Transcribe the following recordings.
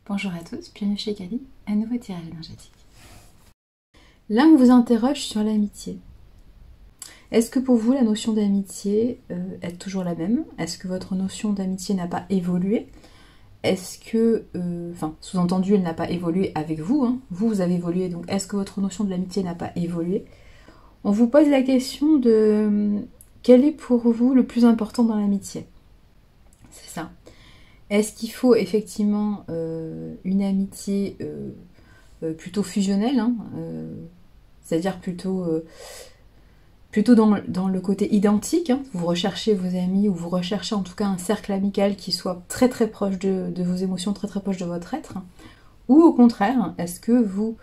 Bonjour à tous, bienvenue chez Kali, un nouveau tirage énergétique. Là, on vous interroge sur l'amitié. Est-ce que pour vous, la notion d'amitié est toujours la même? Est-ce que votre notion d'amitié n'a pas évolué? Est-ce que, sous-entendu, elle n'a pas évolué avec vous, hein? Vous avez évolué, donc est-ce que votre notion de l'amitié n'a pas évolué? On vous pose la question de quel est pour vous le plus important dans l'amitié? C'est ça. Est-ce qu'il faut effectivement une amitié plutôt fusionnelle, hein, c'est-à-dire plutôt dans le côté identique, hein, vous recherchez vos amis ou vous recherchez en tout cas un cercle amical qui soit très très proche de vos émotions, très très proche de votre être, ou au contraire, est-ce que vous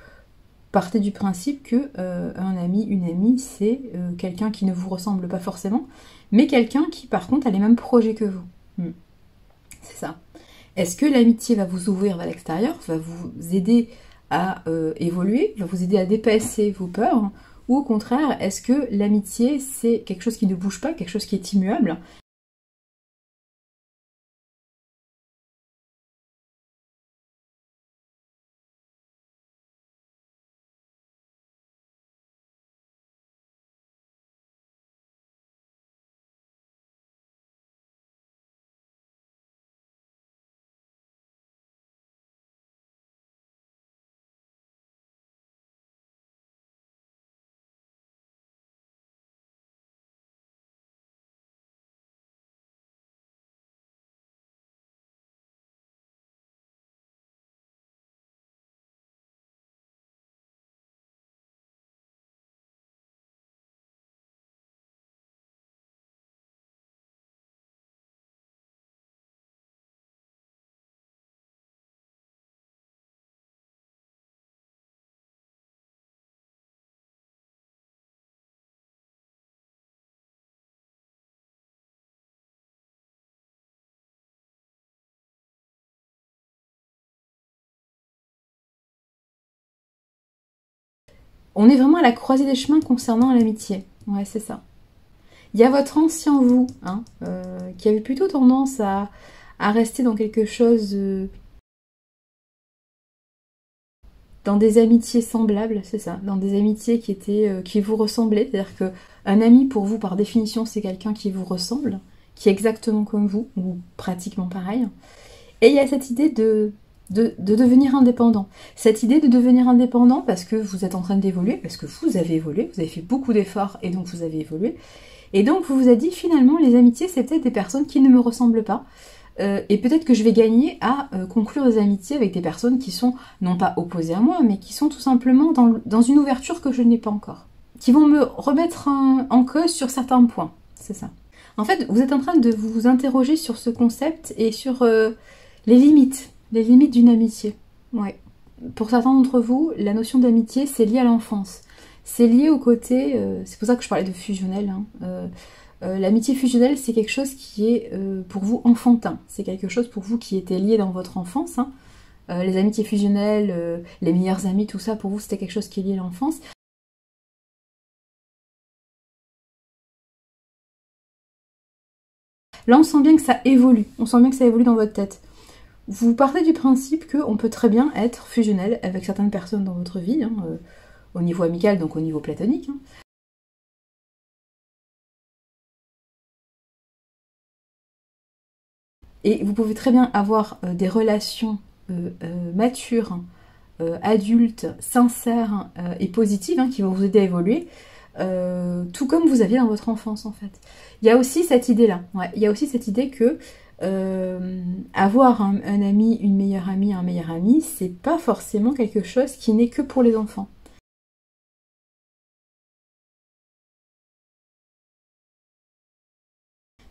partez du principe que un ami, une amie, c'est quelqu'un qui ne vous ressemble pas forcément, mais quelqu'un qui par contre a les mêmes projets que vous. C'est ça. Est-ce que l'amitié va vous ouvrir vers l'extérieur, va vous aider à évoluer, va vous aider à dépasser vos peurs, ou au contraire, est-ce que l'amitié c'est quelque chose qui ne bouge pas, quelque chose qui est immuable? On est vraiment à la croisée des chemins concernant l'amitié. Ouais, c'est ça. Il y a votre ancien vous, hein, qui avait plutôt tendance à rester dans quelque chose, dans des amitiés semblables, c'est ça, dans des amitiés qui vous ressemblaient, c'est-à-dire que un ami pour vous, par définition, c'est quelqu'un qui vous ressemble, qui est exactement comme vous, ou pratiquement pareil. Et il y a cette idée de devenir indépendant. Cette idée de devenir indépendant parce que vous êtes en train d'évoluer, parce que vous avez évolué, vous avez fait beaucoup d'efforts et donc vous avez évolué. Et donc vous vous êtes dit finalement les amitiés c'est peut-être des personnes qui ne me ressemblent pas. Et peut-être que je vais gagner à conclure des amitiés avec des personnes qui sont non pas opposées à moi, mais qui sont tout simplement dans une ouverture que je n'ai pas encore. Qui vont me remettre en cause sur certains points. C'est ça. En fait, vous êtes en train de vous interroger sur ce concept et sur les limites d'une amitié. Ouais. Pour certains d'entre vous, la notion d'amitié, c'est lié à l'enfance. C'est lié au côté, c'est pour ça que je parlais de fusionnel, hein. L'amitié fusionnelle, c'est quelque chose qui est pour vous enfantin. C'est quelque chose pour vous qui était lié dans votre enfance, hein. Les amitiés fusionnelles, les meilleurs amis, tout ça, pour vous, c'était quelque chose qui est lié à l'enfance. Là, on sent bien que ça évolue. On sent bien que ça évolue dans votre tête. Vous partez du principe qu'on peut très bien être fusionnel avec certaines personnes dans votre vie, hein, au niveau amical, donc au niveau platonique, hein. Et vous pouvez très bien avoir des relations matures, adultes, sincères et positives, hein, qui vont vous aider à évoluer, tout comme vous aviez dans votre enfance en fait. Il y a aussi cette idée-là, ouais, il y a aussi cette idée que avoir un ami, une meilleure amie, un meilleur ami, c'est pas forcément quelque chose qui n'est que pour les enfants.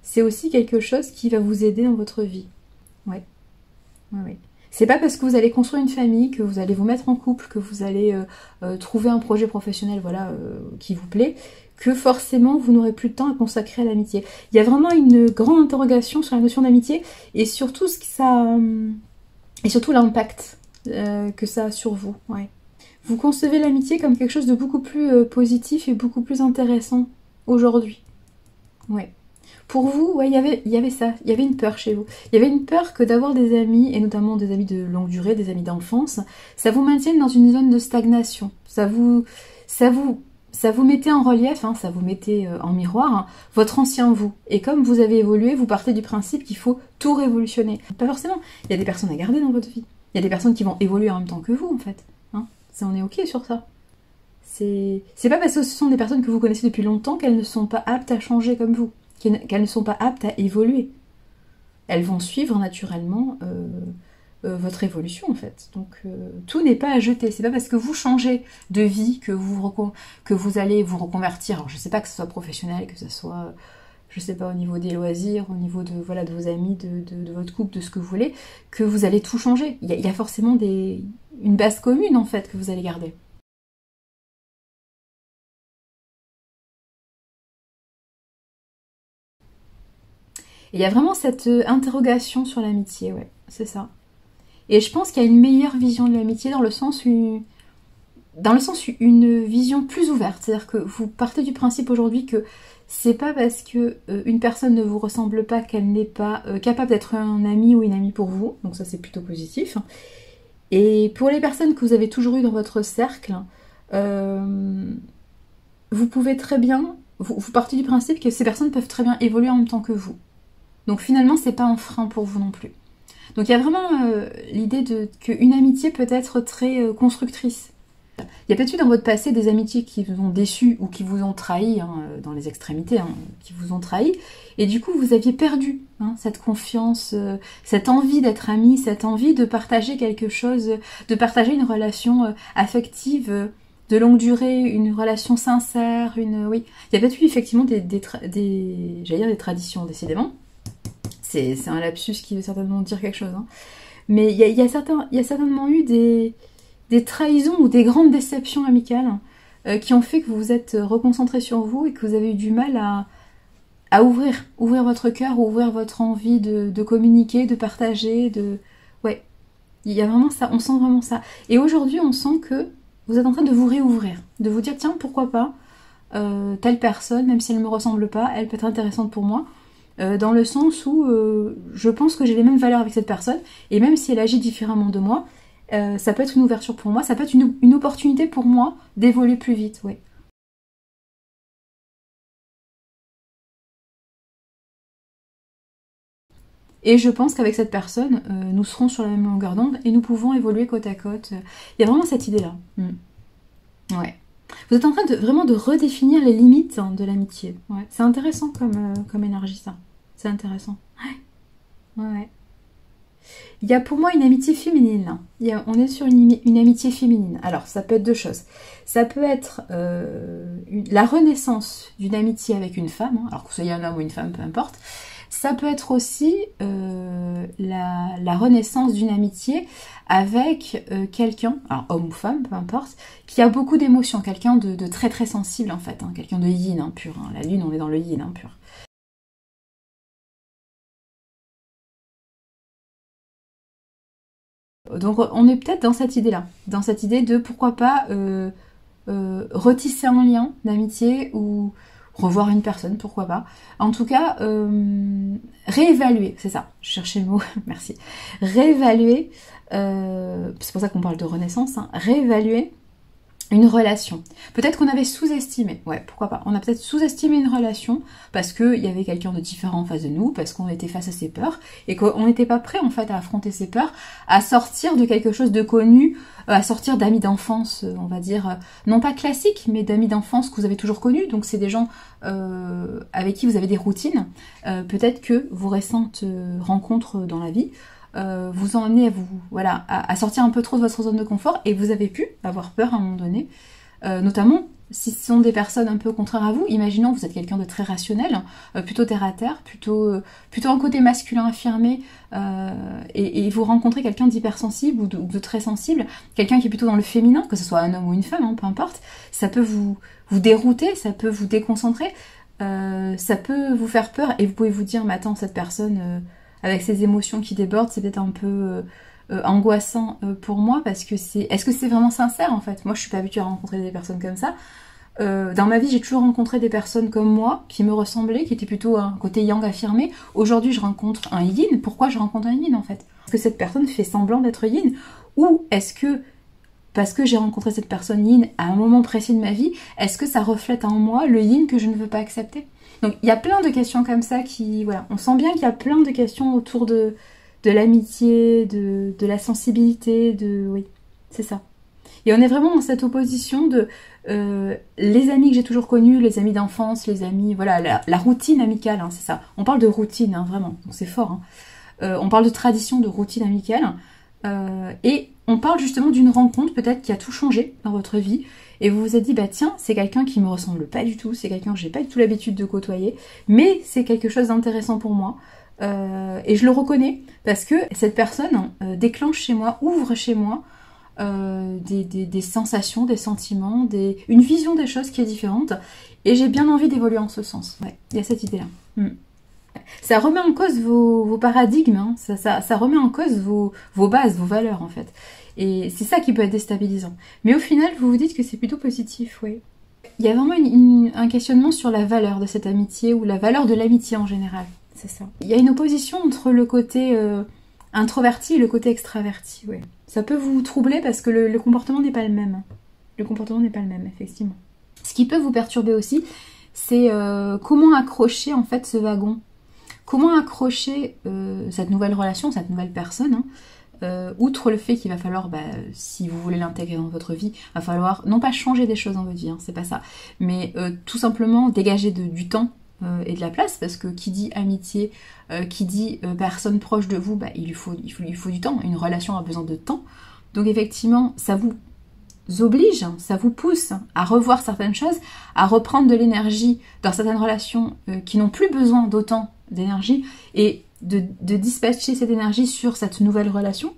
C'est aussi quelque chose qui va vous aider dans votre vie. Ouais, ouais, ouais. C'est pas parce que vous allez construire une famille, que vous allez vous mettre en couple, que vous allez trouver un projet professionnel, voilà, qui vous plaît, que forcément vous n'aurez plus de temps à consacrer à l'amitié. Il y a vraiment une grande interrogation sur la notion d'amitié et surtout ce que ça, et surtout l'impact que ça a sur vous. Ouais. Vous concevez l'amitié comme quelque chose de beaucoup plus positif et beaucoup plus intéressant aujourd'hui. Ouais. Pour vous, ouais, il y avait ça, il y avait une peur chez vous. Il y avait une peur que d'avoir des amis, et notamment des amis de longue durée, des amis d'enfance, ça vous maintienne dans une zone de stagnation. Ça vous, ça vous mettait en relief, hein, ça vous mettait en miroir, hein, votre ancien vous. Et comme vous avez évolué, vous partez du principe qu'il faut tout révolutionner. Pas forcément, il y a des personnes à garder dans votre vie. Il y a des personnes qui vont évoluer en même temps que vous, en fait. Hein. On est ok sur ça. C'est pas parce que ce sont des personnes que vous connaissez depuis longtemps qu'elles ne sont pas aptes à changer comme vous, qu'elles ne sont pas aptes à évoluer. Elles vont suivre naturellement votre évolution en fait. Donc tout n'est pas à jeter. C'est pas parce que vous changez de vie que vous allez vous reconvertir. Alors je sais pas que ce soit professionnel, que ce soit, je sais pas, au niveau des loisirs, au niveau de, voilà, de vos amis, de votre couple, de ce que vous voulez, que vous allez tout changer. Il y a forcément une base commune en fait que vous allez garder. Et il y a vraiment cette interrogation sur l'amitié, ouais, c'est ça. Et je pense qu'il y a une meilleure vision de l'amitié dans le sens une vision plus ouverte. C'est-à-dire que vous partez du principe aujourd'hui que c'est pas parce que une personne ne vous ressemble pas qu'elle n'est pas capable d'être un ami ou une amie pour vous. Donc ça c'est plutôt positif. Et pour les personnes que vous avez toujours eues dans votre cercle, vous pouvez très bien, vous partez du principe que ces personnes peuvent très bien évoluer en même temps que vous. Donc finalement, c'est pas un frein pour vous non plus. Donc il y a vraiment l'idée qu'une amitié peut être très constructrice. Il y a peut-être eu dans votre passé des amitiés qui vous ont déçu ou qui vous ont trahi, hein, dans les extrémités, hein, qui vous ont trahi, et du coup vous aviez perdu hein, cette confiance, cette envie d'être amis, cette envie de partager quelque chose, de partager une relation affective de longue durée, une relation sincère, oui. Il y a peut-être eu effectivement j'allais dire des traditions, décidément. C'est un lapsus qui veut certainement dire quelque chose. Hein. Mais il y a certainement eu des trahisons ou des grandes déceptions amicales qui ont fait que vous vous êtes reconcentré sur vous et que vous avez eu du mal à ouvrir votre cœur, ouvrir votre envie de communiquer, de partager, Ouais, il y a vraiment ça, on sent vraiment ça. Et aujourd'hui, on sent que vous êtes en train de vous réouvrir, de vous dire, tiens, pourquoi pas, telle personne, même si elle ne me ressemble pas, elle peut être intéressante pour moi. Dans le sens où je pense que j'ai les mêmes valeurs avec cette personne, et même si elle agit différemment de moi, ça peut être une ouverture pour moi, ça peut être une opportunité pour moi d'évoluer plus vite, ouais. Et je pense qu'avec cette personne, nous serons sur la même longueur d'onde et nous pouvons évoluer côte à côte. Il y a vraiment cette idée-là. Ouais. Vous êtes en train vraiment de redéfinir les limites hein, de l'amitié. Ouais. C'est intéressant comme énergie, ça. C'est intéressant. Ouais. Ouais. Il y a pour moi une amitié féminine. On est sur une amitié féminine. Alors, ça peut être deux choses. Ça peut être la renaissance d'une amitié avec une femme, hein, alors que vous soyez un homme ou une femme, peu importe. Ça peut être aussi la renaissance d'une amitié avec quelqu'un, alors homme ou femme, peu importe, qui a beaucoup d'émotions, quelqu'un de très très sensible en fait, hein, quelqu'un de yin hein, pur. Hein. La lune, on est dans le yin hein, pur. Donc on est peut-être dans cette idée-là, dans cette idée de pourquoi pas retisser un lien d'amitié ou revoir une personne, pourquoi pas. En tout cas, réévaluer, c'est ça, je cherchais le mot, merci. Réévaluer, c'est pour ça qu'on parle de renaissance, hein, réévaluer une relation. Peut-être qu'on avait sous-estimé, ouais, pourquoi pas. On a peut-être sous-estimé une relation parce qu'il y avait quelqu'un de différent en face de nous, parce qu'on était face à ses peurs et qu'on n'était pas prêt en fait à affronter ses peurs, à sortir de quelque chose de connu, à sortir d'amis d'enfance, on va dire, non pas classiques, mais d'amis d'enfance que vous avez toujours connus. Donc c'est des gens avec qui vous avez des routines. Peut-être que vos récentes rencontres dans la vie vous en amenez à sortir un peu trop de votre zone de confort et vous avez pu avoir peur à un moment donné, notamment si ce sont des personnes un peu contraires à vous. Imaginons que vous êtes quelqu'un de très rationnel, plutôt terre à terre, plutôt un côté masculin affirmé, et vous rencontrez quelqu'un d'hypersensible ou de très sensible, quelqu'un qui est plutôt dans le féminin, que ce soit un homme ou une femme, hein, peu importe, ça peut vous dérouter, ça peut vous déconcentrer, ça peut vous faire peur et vous pouvez vous dire mais attends, cette personne avec ses émotions qui débordent, c'est peut-être un peu angoissant pour moi parce que est-ce que c'est vraiment sincère en fait? Moi je suis pas habituée à rencontrer des personnes comme ça. Dans ma vie, j'ai toujours rencontré des personnes comme moi, qui me ressemblaient, qui étaient plutôt un côté yang affirmé. Aujourd'hui, je rencontre un yin. Pourquoi je rencontre un yin, en fait? Est-ce que cette personne fait semblant d'être yin? Ou est-ce que, parce que j'ai rencontré cette personne yin à un moment précis de ma vie, est-ce que ça reflète en moi le yin que je ne veux pas accepter? Donc, il y a plein de questions comme ça qui... Voilà, on sent bien qu'il y a plein de questions autour de l'amitié, de la sensibilité, de... Oui, c'est ça. Et on est vraiment dans cette opposition de les amis que j'ai toujours connus, les amis d'enfance, les amis, voilà, la routine amicale, hein, c'est ça. On parle de routine, hein, vraiment, donc c'est fort. Hein. On parle de tradition, de routine amicale. Et on parle justement d'une rencontre peut-être qui a tout changé dans votre vie. Et vous vous êtes dit, bah tiens, c'est quelqu'un qui me ressemble pas du tout, c'est quelqu'un que j'ai pas du tout l'habitude de côtoyer, mais c'est quelque chose d'intéressant pour moi. Et je le reconnais parce que cette personne déclenche chez moi, ouvre chez moi des sensations, des sentiments, une vision des choses qui est différente. Et j'ai bien envie d'évoluer en ce sens. Ouais, il y a cette idée-là. Ça remet en cause vos paradigmes, hein. Ça remet en cause vos bases, vos valeurs en fait. Et c'est ça qui peut être déstabilisant. Mais au final, vous vous dites que c'est plutôt positif, oui. Il y a vraiment un questionnement sur la valeur de cette amitié ou la valeur de l'amitié en général. C'est ça. Il y a une opposition entre le côté introverti et le côté extraverti, oui. Ça peut vous troubler parce que le comportement n'est pas le même. Le comportement n'est pas le même, effectivement. Ce qui peut vous perturber aussi, c'est comment accrocher en fait ce wagon. Comment accrocher cette nouvelle relation, cette nouvelle personne, hein, outre le fait qu'il va falloir, si vous voulez l'intégrer dans votre vie, il va falloir non pas changer des choses dans votre vie, hein, c'est pas ça, mais tout simplement dégager du temps et de la place, parce que qui dit amitié, qui dit personne proche de vous, il lui faut du temps, une relation a besoin de temps, donc effectivement ça vous oblige, ça vous pousse à revoir certaines choses, à reprendre de l'énergie dans certaines relations qui n'ont plus besoin d'autant d'énergie et de dispatcher cette énergie sur cette nouvelle relation.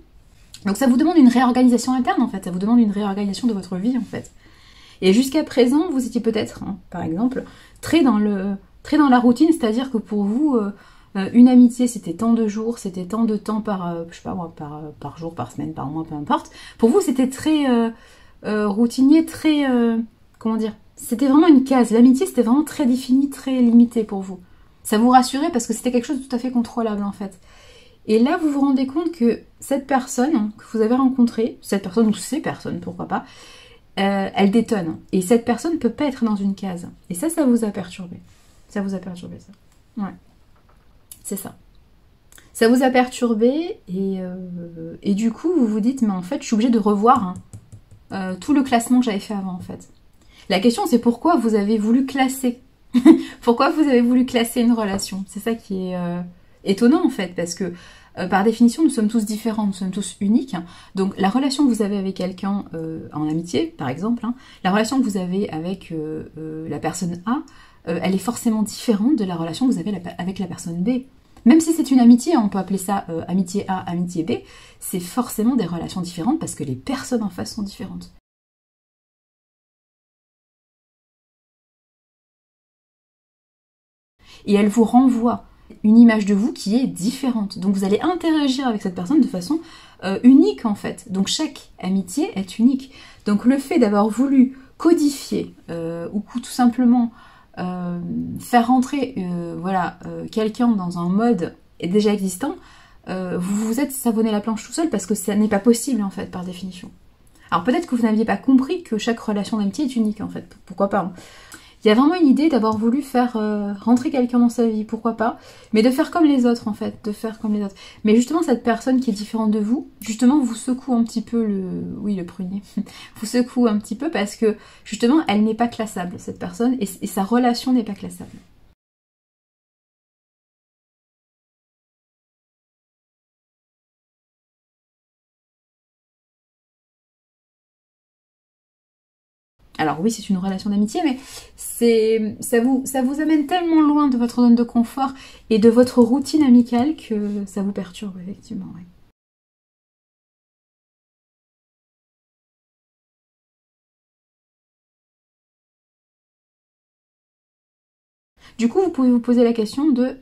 Donc ça vous demande une réorganisation interne en fait, ça vous demande une réorganisation de votre vie en fait. Et jusqu'à présent, vous étiez peut-être, hein, par exemple, très dans la routine, c'est-à-dire que pour vous, une amitié c'était tant de jours, c'était tant de temps par, je sais pas moi, par jour, par semaine, par mois, peu importe. Pour vous c'était très routinier, très, comment dire, c'était vraiment une case. L'amitié c'était vraiment très défini, très limité pour vous. Ça vous rassurait parce que c'était quelque chose de tout à fait contrôlable en fait. Et là, vous vous rendez compte que cette personne que vous avez rencontrée, cette personne ou ces personnes, pourquoi pas, elle détonne. Et cette personne ne peut pas être dans une case. Et ça vous a perturbé. Ça vous a perturbé, ça. Ouais. C'est ça. Ça vous a perturbé et du coup, vous vous dites, mais en fait, je suis obligée de revoir tout le classement que j'avais fait avant, en fait. La question, c'est pourquoi vous avez voulu classer. Pourquoi vous avez voulu classer une relation. C'est ça qui est étonnant, en fait, parce que par définition, nous sommes tous différents, nous sommes tous uniques. Donc la relation que vous avez avec quelqu'un en amitié, par exemple, hein, la relation que vous avez avec la personne A, elle est forcément différente de la relation que vous avez avec la personne B. Même si c'est une amitié, on peut appeler ça amitié A, amitié B, c'est forcément des relations différentes parce que les personnes en face sont différentes. Et elle vous renvoie une image de vous qui est différente. Donc vous allez interagir avec cette personne de façon unique en fait. Donc chaque amitié est unique. Donc le fait d'avoir voulu codifier ou tout simplement faire rentrer quelqu'un dans un mode déjà existant, vous vous êtes savonné la planche tout seul parce que ça n'est pas possible en fait par définition. Alors peut-être que vous n'aviez pas compris que chaque relation d'amitié est unique en fait, pourquoi pas. Hein. Il y a vraiment une idée d'avoir voulu faire rentrer quelqu'un dans sa vie, pourquoi pas, mais de faire comme les autres en fait, de faire comme les autres. Mais justement cette personne qui est différente de vous, justement vous secoue un petit peu le prunier, vous secoue un petit peu parce que justement elle n'est pas classable cette personne et sa relation n'est pas classable. Alors oui, c'est une relation d'amitié, mais ça vous amène tellement loin de votre zone de confort et de votre routine amicale que ça vous perturbe, effectivement. Oui. Du coup, vous pouvez vous poser la question de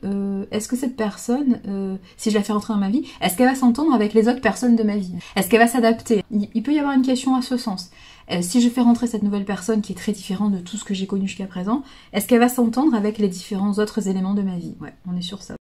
est-ce que cette personne, si je la fais rentrer dans ma vie, est-ce qu'elle va s'entendre avec les autres personnes de ma vie? Est-ce qu'elle va s'adapter? Il peut y avoir une question à ce sens. Si je fais rentrer cette nouvelle personne qui est très différente de tout ce que j'ai connu jusqu'à présent, est-ce qu'elle va s'entendre avec les différents autres éléments de ma vie? Ouais, on est sur ça.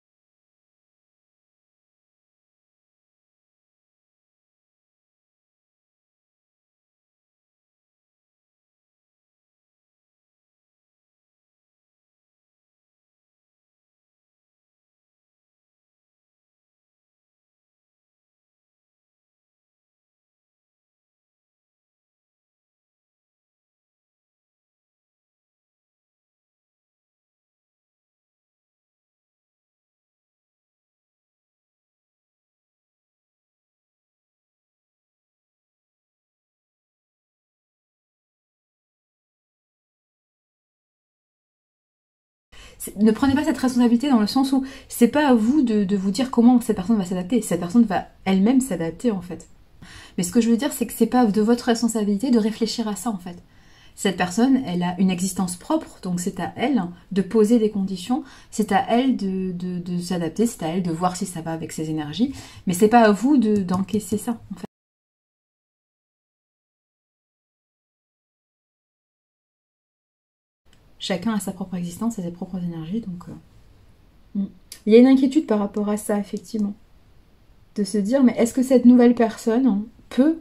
Ne prenez pas cette responsabilité dans le sens où c'est pas à vous de vous dire comment cette personne va s'adapter. Cette personne va elle-même s'adapter en fait. Mais ce que je veux dire, c'est que c'est pas de votre responsabilité de réfléchir à ça en fait. Cette personne, elle a une existence propre, donc c'est à elle de poser des conditions, c'est à elle de s'adapter, c'est à elle de voir si ça va avec ses énergies, mais c'est pas à vous d'encaisser ça en fait. Chacun a sa propre existence et ses propres énergies, donc... Il y a une inquiétude par rapport à ça, effectivement. De se dire, mais est-ce que cette nouvelle personne peut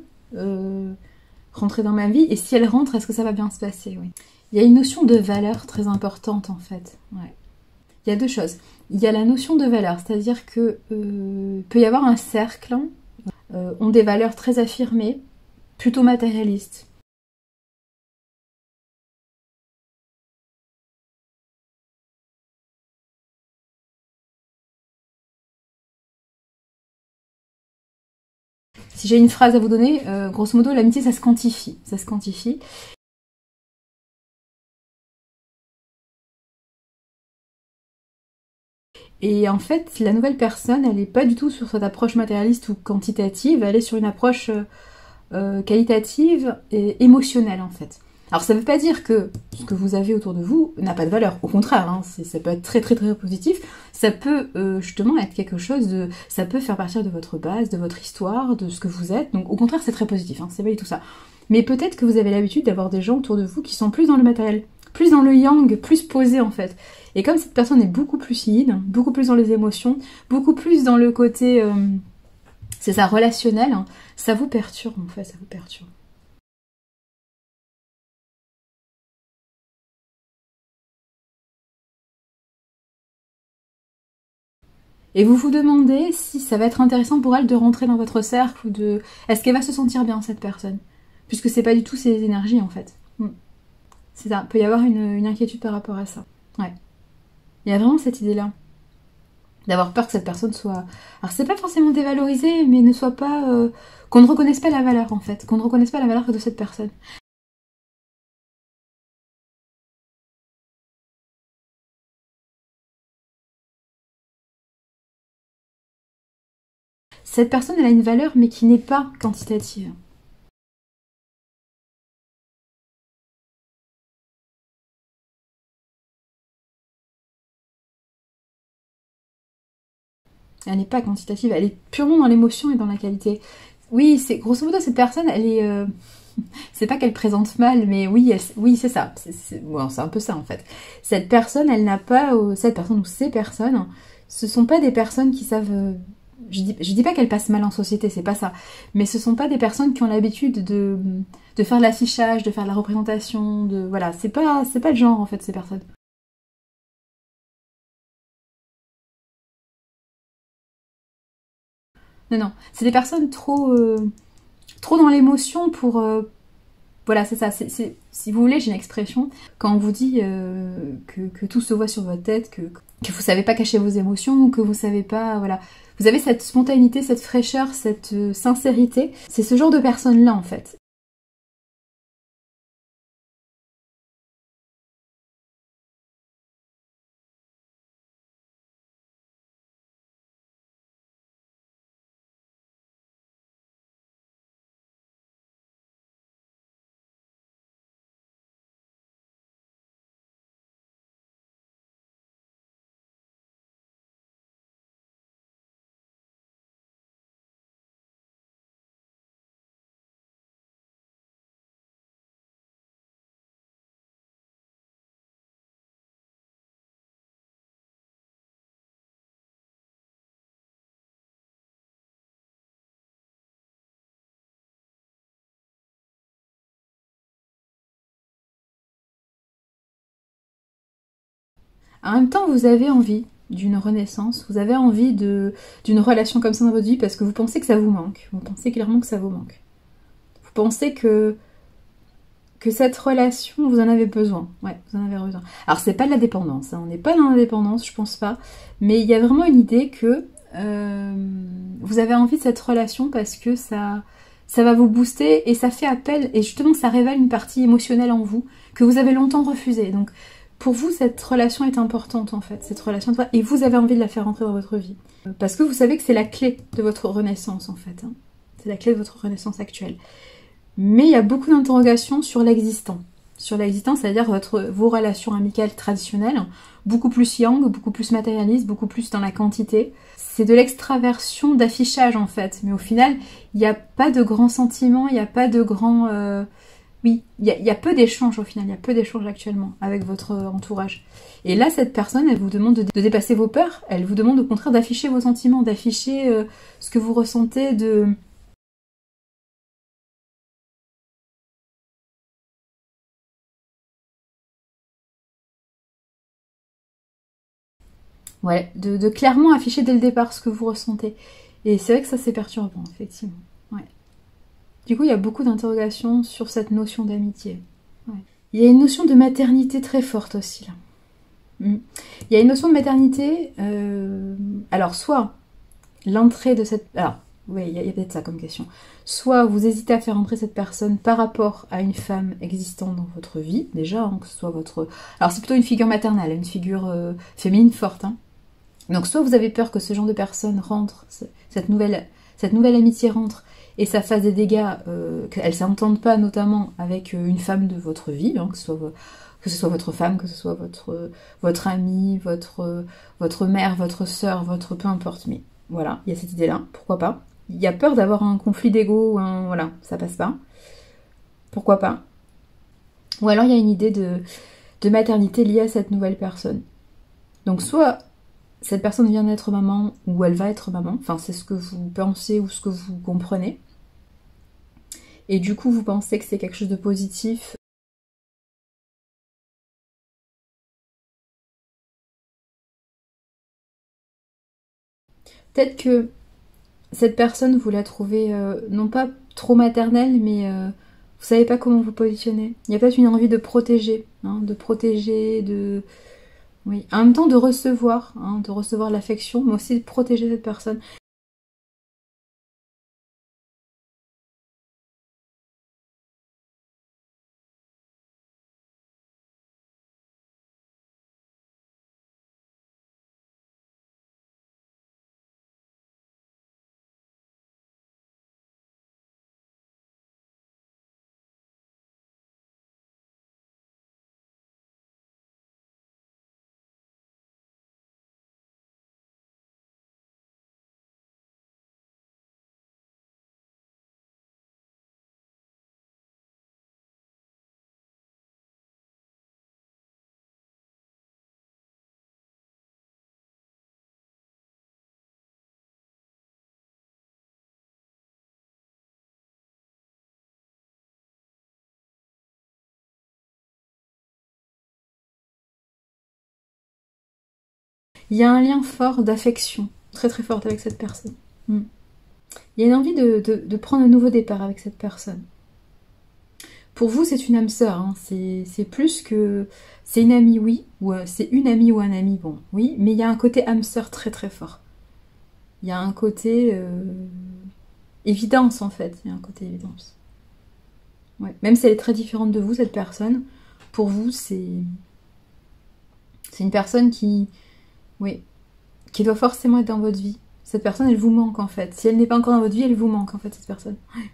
rentrer dans ma vie? Et si elle rentre, est-ce que ça va bien se passer? Oui. Il y a une notion de valeur très importante, en fait. Ouais. Il y a deux choses. Il y a la notion de valeur, c'est-à-dire que peut y avoir un cercle, ont des valeurs très affirmées, plutôt matérialistes. Si j'ai une phrase à vous donner, grosso modo, l'amitié, ça se quantifie. Ça se quantifie. Et en fait, la nouvelle personne, elle n'est pas du tout sur cette approche matérialiste ou quantitative, elle est sur une approche qualitative et émotionnelle en fait. Alors ça ne veut pas dire que ce que vous avez autour de vous n'a pas de valeur, au contraire, hein, ça peut être très très très positif, ça peut justement être quelque chose de... ça peut faire partir de votre base, de votre histoire, de ce que vous êtes, donc au contraire c'est très positif, hein, c'est pas du tout ça. Mais peut-être que vous avez l'habitude d'avoir des gens autour de vous qui sont plus dans le matériel, plus dans le yang, plus posés en fait. Et comme cette personne est beaucoup plus yin, beaucoup plus dans les émotions, beaucoup plus dans le côté... c'est ça, relationnel, hein, ça vous perturbe en fait, ça vous perturbe. Et vous vous demandez si ça va être intéressant pour elle de rentrer dans votre cercle ou de... Est-ce qu'elle va se sentir bien, cette personne? Puisque c'est pas du tout ses énergies, en fait. C'est ça, il peut y avoir une inquiétude par rapport à ça. Ouais. Il y a vraiment cette idée-là. D'avoir peur que cette personne soit... Alors c'est pas forcément dévalorisé, mais ne soit pas... qu'on ne reconnaisse pas la valeur, en fait. Qu'on ne reconnaisse pas la valeur de cette personne. Cette personne, elle a une valeur, mais qui n'est pas quantitative. Elle n'est pas quantitative, elle est purement dans l'émotion et dans la qualité. Oui, c'est grosso modo cette personne, elle est, c'est pas qu'elle présente mal, mais oui, oui, c'est ça. Bon, c'est un peu ça en fait. Cette personne, elle n'a pas, cette personne ou ces personnes, ce sont pas des personnes qui savent. Je dis pas qu'elles passent mal en société, c'est pas ça. Mais ce sont pas des personnes qui ont l'habitude de faire de l'affichage, de faire de la représentation, de voilà. C'est pas le genre en fait ces personnes. Non, non, c'est des personnes trop dans l'émotion pour voilà, c'est ça. Si vous voulez, j'ai une expression. Quand on vous dit que tout se voit sur votre tête, que vous savez pas cacher vos émotions, ou que vous savez pas, voilà. Vous avez cette spontanéité, cette fraîcheur, cette sincérité. C'est ce genre de personne-là, en fait. En même temps, vous avez envie d'une renaissance, vous avez envie d'une relation comme ça dans votre vie parce que vous pensez que ça vous manque. Vous pensez clairement que ça vous manque. Vous pensez que cette relation, vous en avez besoin. Ouais, vous en avez besoin. Alors, c'est pas de la dépendance, hein. On n'est pas dans la dépendance, je pense pas. Mais il y a vraiment une idée que vous avez envie de cette relation parce que ça va vous booster et ça fait appel, et justement, ça révèle une partie émotionnelle en vous que vous avez longtemps refusée. Donc, pour vous, cette relation est importante, en fait. Cette relation, et vous avez envie de la faire entrer dans votre vie. Parce que vous savez que c'est la clé de votre renaissance, en fait. Hein. C'est la clé de votre renaissance actuelle. Mais il y a beaucoup d'interrogations sur l'existant. Sur l'existant, c'est-à-dire vos relations amicales traditionnelles, beaucoup plus yang, beaucoup plus matérialiste, beaucoup plus dans la quantité. C'est de l'extraversion d'affichage en fait. Mais au final, il n'y a pas de grands sentiments, il n'y a pas de grands... Oui, il y a peu d'échanges au final, il y a peu d'échanges actuellement avec votre entourage. Et là, cette personne, elle vous demande de dépasser vos peurs, elle vous demande au contraire d'afficher vos sentiments, d'afficher ce que vous ressentez, Ouais, de clairement afficher dès le départ ce que vous ressentez. Et c'est vrai que ça c'est perturbant, effectivement. Ouais. Du coup, il y a beaucoup d'interrogations sur cette notion d'amitié. Ouais. Il y a une notion de maternité très forte aussi là. Il y a une notion de maternité. Alors, soit l'entrée de cette. Alors, oui, il y a peut-être ça comme question. Soit vous hésitez à faire entrer cette personne par rapport à une femme existante dans votre vie, déjà, hein, que ce soit votre. Alors, c'est plutôt une figure maternelle, une figure féminine forte, hein. Donc soit vous avez peur que ce genre de personne rentre, cette nouvelle amitié rentre et ça fasse des dégâts, qu'elle ne s'entende pas notamment avec une femme de votre vie, hein, que ce soit votre femme, que ce soit votre amie, votre mère, votre sœur, votre peu importe. Mais voilà, il y a cette idée-là, pourquoi pas. Il y a peur d'avoir un conflit d'ego, voilà, ça passe pas. Pourquoi pas. Ou alors il y a une idée de maternité liée à cette nouvelle personne. Donc soit cette personne vient d'être maman ou elle va être maman, enfin c'est ce que vous pensez ou ce que vous comprenez. Et du coup vous pensez que c'est quelque chose de positif. Peut-être que cette personne vous la trouvez non pas trop maternelle, mais vous savez pas comment vous positionner. Il y a peut-être une envie de protéger, hein, de... Oui, en même temps hein, de recevoir l'affection, mais aussi de protéger cette personne. Il y a un lien fort d'affection, très très fort avec cette personne. Mm. Il y a une envie de prendre un nouveau départ avec cette personne. Pour vous, c'est une âme sœur, hein. C'est plus que... C'est une amie, oui, ou c'est une amie ou un ami, bon, oui, mais il y a un côté âme sœur très très fort. Il y a un côté évidence, en fait. Il y a un côté évidence. Ouais. Même si elle est très différente de vous, cette personne, pour vous, c'est une personne oui, qui doit forcément être dans votre vie. Cette personne, elle vous manque, en fait. Si elle n'est pas encore dans votre vie, elle vous manque, en fait, cette personne. Ouais.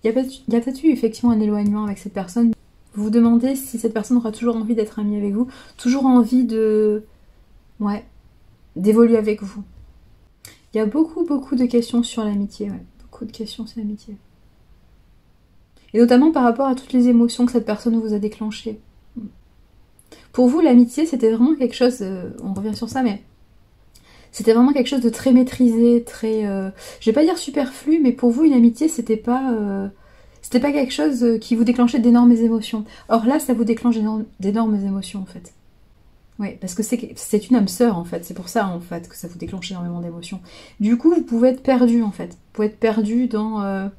Il y a peut-être eu effectivement un éloignement avec cette personne. Vous vous demandez si cette personne aura toujours envie d'être amie avec vous, toujours envie de... Ouais, d'évoluer avec vous. Il y a beaucoup, beaucoup de questions sur l'amitié, ouais. Beaucoup de questions sur l'amitié. Et notamment par rapport à toutes les émotions que cette personne vous a déclenchées. Pour vous, l'amitié, c'était vraiment quelque chose... on revient sur ça, mais... C'était vraiment quelque chose de très maîtrisé, très... je vais pas dire superflu, mais pour vous, une amitié, c'était pas quelque chose qui vous déclenchait d'énormes émotions. Or là, ça vous déclenche d'énormes émotions, en fait. Ouais, parce que c'est une âme sœur en fait, c'est pour ça en fait que ça vous déclenche énormément d'émotions. Du coup, vous pouvez être perdu en fait, vous pouvez être perdu dans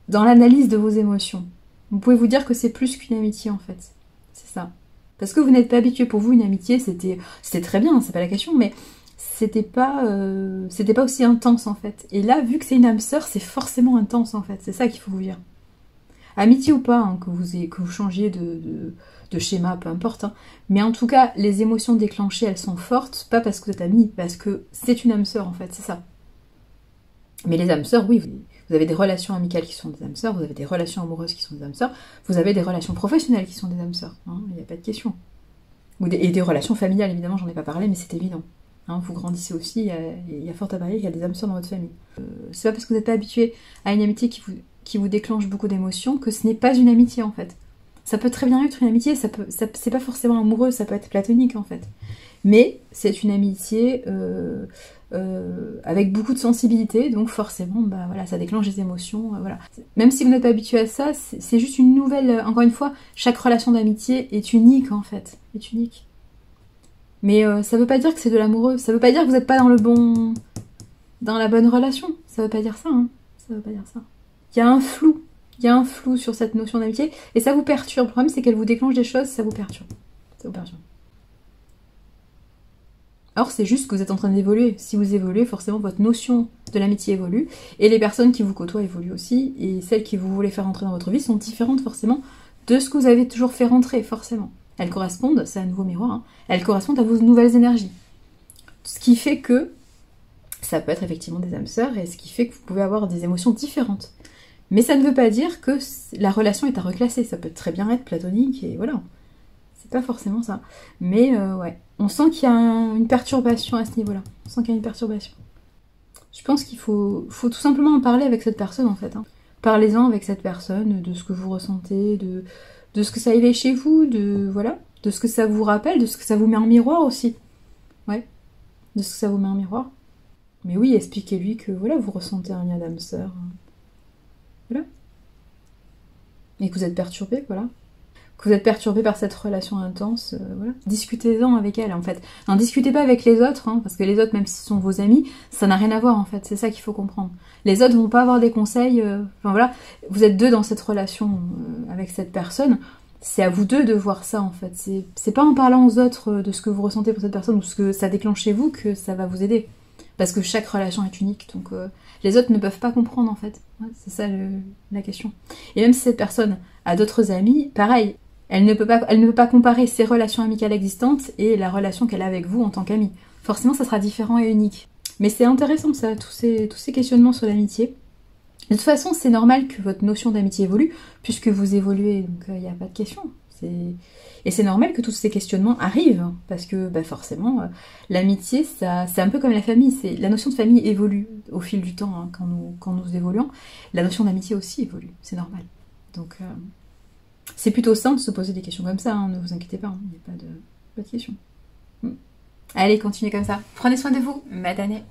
l'analyse de vos émotions. Vous pouvez vous dire que c'est plus qu'une amitié en fait, c'est ça. Parce que vous n'êtes pas habitué, pour vous une amitié c'était très bien, c'est pas la question, mais c'était pas aussi intense en fait. Et là, vu que c'est une âme sœur, c'est forcément intense en fait, c'est ça qu'il faut vous dire. Amitié ou pas, hein, que vous changiez de schéma, peu importe. Hein. Mais en tout cas, les émotions déclenchées, elles sont fortes, pas parce que vous êtes amis, parce que c'est une âme sœur en fait, c'est ça. Mais les âmes sœurs, oui, vous avez des relations amicales qui sont des âmes sœurs, vous avez des relations amoureuses qui sont des âmes sœurs, vous avez des relations professionnelles qui sont des âmes sœurs, hein, il n'y a pas de question. Et des relations familiales, évidemment, j'en ai pas parlé, mais c'est évident. Hein, vous grandissez aussi, il y a fort à parier qu'il y a des âmes sœurs dans votre famille. C'est pas parce que vous n'êtes pas habitué à une amitié qui vous déclenche beaucoup d'émotions que ce n'est pas une amitié en fait. Ça peut très bien être une amitié, c'est pas forcément amoureux, ça peut être platonique en fait. Mais c'est une amitié avec beaucoup de sensibilité, donc forcément, bah voilà, ça déclenche des émotions, voilà. Même si vous n'êtes pas habitué à ça, c'est juste une nouvelle. Encore une fois, chaque relation d'amitié est unique en fait, est unique. Mais ça veut pas dire que c'est de l'amoureux, ça veut pas dire que vous n'êtes pas dans la bonne relation. Ça veut pas dire ça, hein. Ça veut pas dire ça. Il y a un flou sur cette notion d'amitié, et ça vous perturbe. Le problème, c'est qu'elle vous déclenche des choses, ça vous perturbe. Ça vous perturbe. Or, c'est juste que vous êtes en train d'évoluer. Si vous évoluez, forcément, votre notion de l'amitié évolue, et les personnes qui vous côtoient évoluent aussi, et celles qui vous voulez faire rentrer dans votre vie sont différentes, forcément, de ce que vous avez toujours fait rentrer, forcément. Elles correspondent, c'est un nouveau miroir, hein, elles correspondent à vos nouvelles énergies. Ce qui fait que ça peut être effectivement des âmes sœurs, et ce qui fait que vous pouvez avoir des émotions différentes. Mais ça ne veut pas dire que la relation est à reclasser, ça peut très bien être platonique, et voilà. C'est pas forcément ça. Mais ouais, on sent qu'il y a une perturbation à ce niveau-là. On sent qu'il y a une perturbation. Je pense qu'il faut tout simplement en parler avec cette personne, en fait. Hein. Parlez-en avec cette personne, de ce que vous ressentez, de ce que ça éveille chez vous, voilà, de ce que ça vous rappelle, de ce que ça vous met en miroir aussi. Ouais, de ce que ça vous met en miroir. Mais oui, expliquez-lui que voilà, vous ressentez un lien d'âme sœur. Voilà. Et que vous êtes perturbé, voilà. Que vous êtes perturbé par cette relation intense, voilà. Discutez-en avec elle, en fait. N'en discutez pas avec les autres, hein, parce que les autres, même si ce sont vos amis, ça n'a rien à voir, en fait. C'est ça qu'il faut comprendre. Les autres vont pas avoir des conseils, enfin voilà. Vous êtes deux dans cette relation avec cette personne. C'est à vous deux de voir ça, en fait. C'est pas en parlant aux autres de ce que vous ressentez pour cette personne ou ce que ça déclenche chez vous que ça va vous aider. Parce que chaque relation est unique, donc les autres ne peuvent pas comprendre en fait. Ouais, c'est ça la question. Et même si cette personne a d'autres amis, pareil, elle ne peut pas comparer ses relations amicales existantes et la relation qu'elle a avec vous en tant qu'amie. Forcément, ça sera différent et unique. Mais c'est intéressant ça, tous ces questionnements sur l'amitié. De toute façon, c'est normal que votre notion d'amitié évolue, puisque vous évoluez, donc il n'y a pas de question. Et c'est normal que tous ces questionnements arrivent, parce que bah, forcément, l'amitié, c'est un peu comme la famille. La notion de famille évolue au fil du temps, hein, quand nous évoluons. La notion d'amitié aussi évolue, c'est normal. Donc, c'est plutôt sain de se poser des questions comme ça, hein, ne vous inquiétez pas, il n'y a pas de questions. Allez, continuez comme ça. Prenez soin de vous, Madane.